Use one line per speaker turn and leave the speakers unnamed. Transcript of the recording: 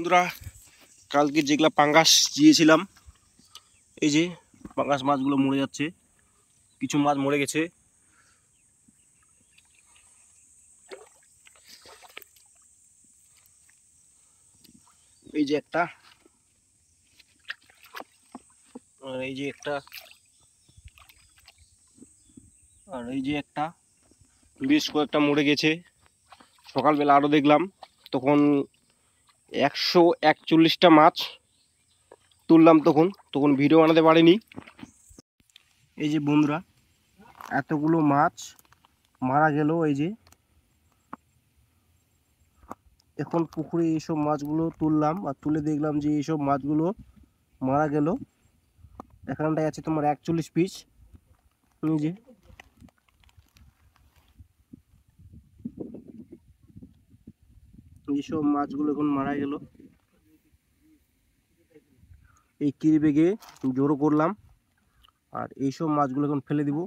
বন্ধুরা, কালকে যেগুলা পাঙ্গাস দিয়েছিলাম, এই যে পাঙ্গাস মাছগুলো মরে যাচ্ছে। কিছু মাছ মরে গেছে। এই যে একটা, আর এই যে একটা, আর এই যে একটা, বেশ কয়েকটা মরে গেছে। সকালবেলা আরও দেখলাম, তখন 141টা মাছ তুললাম। তখন ভিডিও বানাতে পারিনি। এই যে বন্ধুরা, এতগুলো মাছ মারা গেল। এই যে এখন পুকুরে এইসব মাছগুলো তুললাম, আর তুলে দেখলাম যে এইসব মাছগুলো মারা গেল। এখানটায় আছে তোমার 41 পিস। এই যে এইসব মাছগুলো এখন মারা গেল। এই কিরি বেগে জড়ো করলাম, আর এইসব মাছগুলো এখন ফেলে দিব।